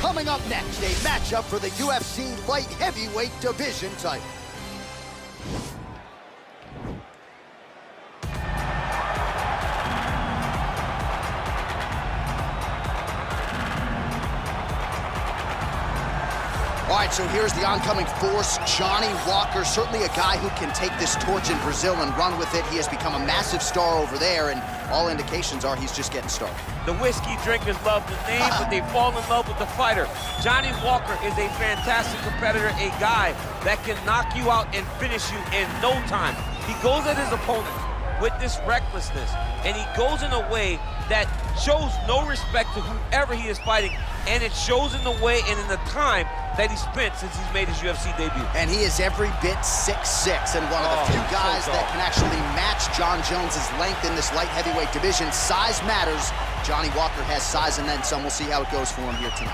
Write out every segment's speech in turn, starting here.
Coming up next, a matchup for the UFC light heavyweight division title. All right, so here's the oncoming force, Johnny Walker, certainly a guy who can take this torch in Brazil and run with it. He has become a massive star over there, and all indications are he's just getting started. The whiskey drinkers love the name, but they fall in love with the fighter. Johnny Walker is a fantastic competitor, a guy that can knock you out and finish you in no time. He goes at his opponent with this recklessness, and he goes in a way that shows no respect to whoever he is fighting, and it shows in the way and in the time that he spent since he's made his UFC debut. And he is every bit 6'6", and one of the few guys that can actually match Jon Jones's length in this light heavyweight division. Size matters. Johnny Walker has size and then some. We'll see how it goes for him here tonight.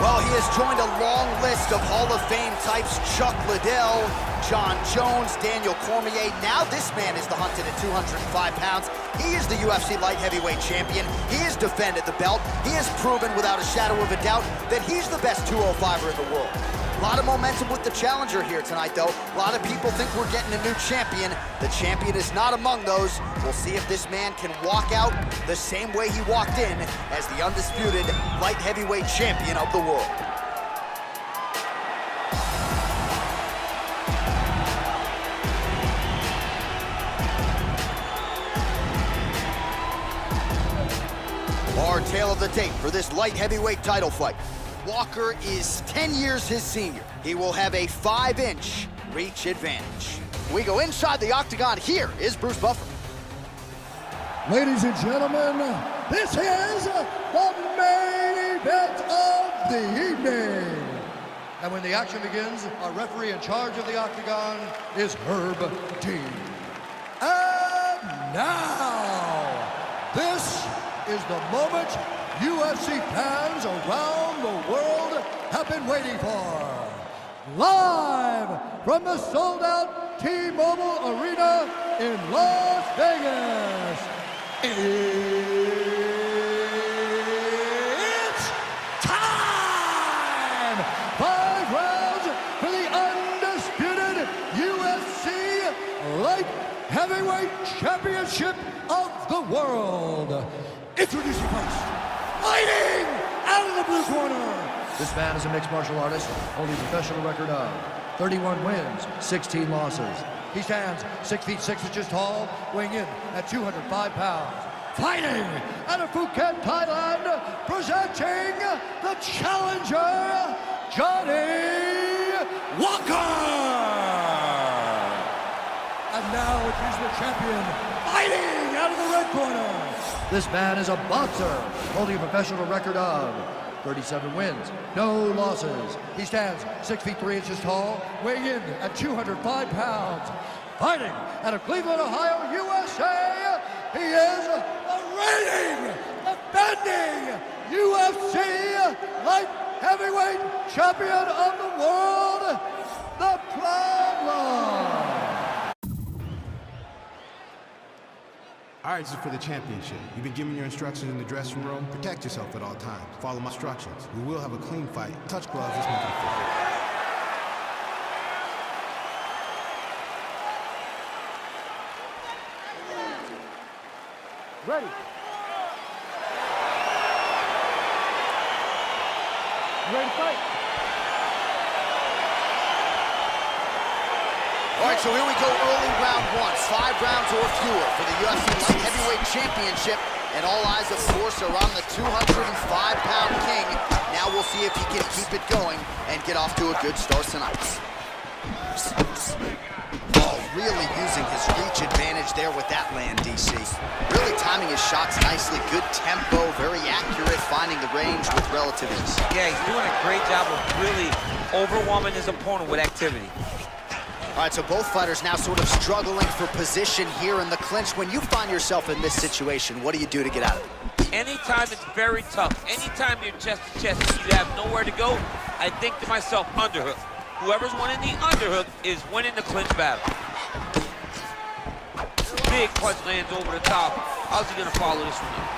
Well, he has joined a long list of Hall of Fame types: Chuck Liddell, Jon Jones, Daniel Cormier. Now this man is the hunted at 205 pounds. He is the UFC light heavyweight champion. He has defended the belt. He has proven without a shadow of a doubt that he's the best 205er in the world. A lot of momentum with the challenger here tonight, though. A lot of people think we're getting a new champion. The champion is not among those. We'll see if this man can walk out the same way he walked in as the undisputed light heavyweight champion of the world. Our tale of the tape for this light heavyweight title fight. Walker is 10 years his senior. He will have a 5-inch reach advantage. We go inside the octagon. Here is Bruce Buffer. Ladies and gentlemen, this is the main event of the evening. And when the action begins, our referee in charge of the octagon is Herb Dean. And now, this is the moment UFC fans around the world have been waiting for. Live from the sold-out T-Mobile Arena in Las Vegas, it's time! 5 rounds for the undisputed UFC Light Heavyweight Championship of the world. Introducing first, fighting out of the blue corner. This man is a mixed martial artist, holding a professional record of 31 wins, 16 losses. He stands 6 feet 6 inches tall, weighing in at 205 pounds. Fighting out of Phuket, Thailand, presenting the challenger, Johnny Walker. And now it is the champion, fighting out of the red corner. This man is a boxer, holding a professional record of 37 wins, no losses. He stands 6 feet 3 inches tall, weighing in at 205 pounds. Fighting out of Cleveland, Ohio, USA, he is the reigning, defending UFC light heavyweight champion of the world, the Bloodline. All right, this is for the championship. You've been given your instructions in the dressing room. Protect yourself at all times. Follow my instructions. We will have a clean fight. Touch gloves. Let's make it fair. Ready. Ready to fight. All right, so here we go, early round 1. 5 rounds or fewer for the UFC Light Heavyweight Championship. And all eyes, of course, are on the 205-pound king. Now we'll see if he can keep it going and get off to a good start tonight. Oh, really using his reach advantage there with that land, DC. Really timing his shots nicely. Good tempo, very accurate, finding the range with relative ease. Yeah, he's doing a great job of really overwhelming his opponent with activity. All right, so both fighters now sort of struggling for position here in the clinch. When you find yourself in this situation, what do you do to get out of it? Anytime it's very tough, anytime you're chest to chest, you have nowhere to go, I think to myself, underhook. Whoever's winning the underhook is winning the clinch battle. Big punch lands over the top. How's he gonna follow this one up?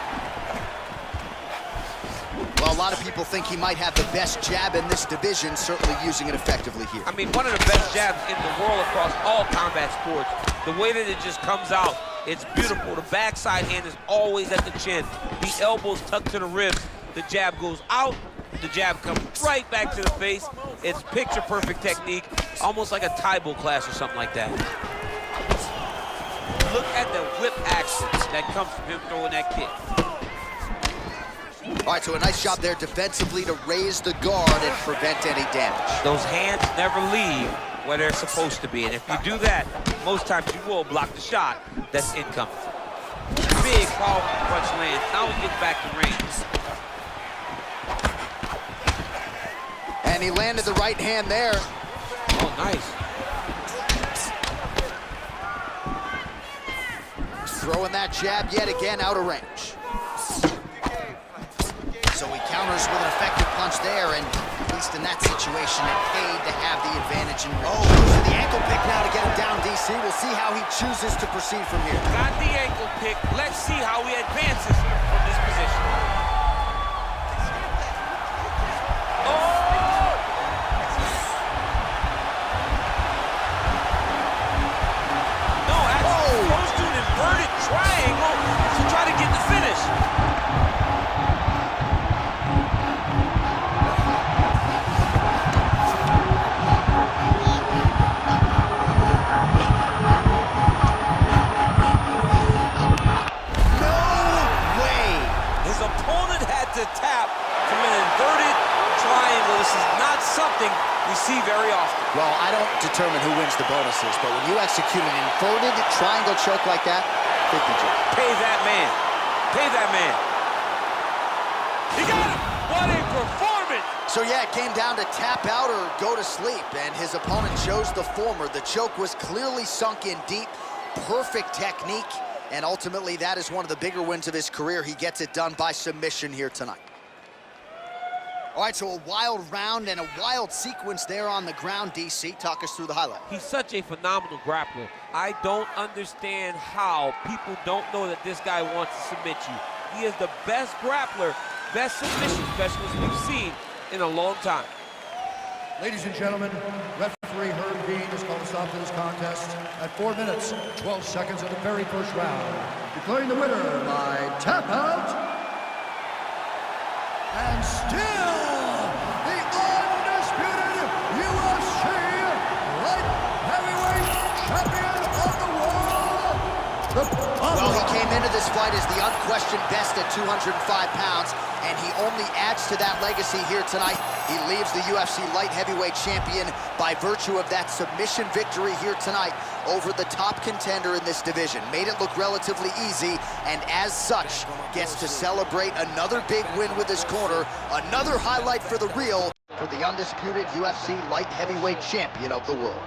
Well, a lot of people think he might have the best jab in this division, certainly using it effectively here. I mean, one of the best jabs in the world across all combat sports. The way that it just comes out, it's beautiful. The backside hand is always at the chin. The elbows tucked to the ribs. The jab goes out. The jab comes right back to the face. It's picture-perfect technique, almost like a Taibo class or something like that. Look at the whip action that comes from him throwing that kick. All right, so a nice job there defensively to raise the guard and prevent any damage. Those hands never leave where they're supposed to be, and if you do that, most times you will block the shot that's incoming. Big, powerful punch lands. Now he gets back to range. And he landed the right hand there. Oh, nice. Throwing that jab yet again out of range. So he counters with an effective punch there, and at least in that situation, it paid to have the advantage in range. Oh, goes to the ankle pick now to get him down, DC. We'll see how he chooses to proceed from here. Got the ankle pick. Let's see how he advances from this position. Oh! No, actually goes to an inverted triangle to try to get the finish. To tap from an inverted triangle. This is not something we see very often. Well, I don't determine who wins the bonuses, but when you execute an inverted triangle choke like that, 50 job. Pay that man. Pay that man. He got him. What a performance. So yeah, it came down to tap out or go to sleep, and his opponent chose the former. The choke was clearly sunk in deep, perfect technique. And ultimately, that is one of the bigger wins of his career. He gets it done by submission here tonight. All right, so a wild round and a wild sequence there on the ground, DC. Talk us through the highlight. He's such a phenomenal grappler. I don't understand how people don't know that this guy wants to submit you. He is the best grappler, best submission specialist we've seen in a long time. Ladies and gentlemen, referee Herb Dean has called a stop to this contest at 4 minutes, 12 seconds of the very first round, declaring the winner by tap out, and still the undisputed UFC light heavyweight champion of the world. Well, he came into this fight as the unquestioned best at 205 pounds, and he only adds to that legacy here tonight. He leaves the UFC light heavyweight champion by virtue of that submission victory here tonight over the top contender in this division. Made it look relatively easy, and as such, gets to celebrate another big win with his corner, another highlight for the reel for the undisputed UFC light heavyweight champion of the world.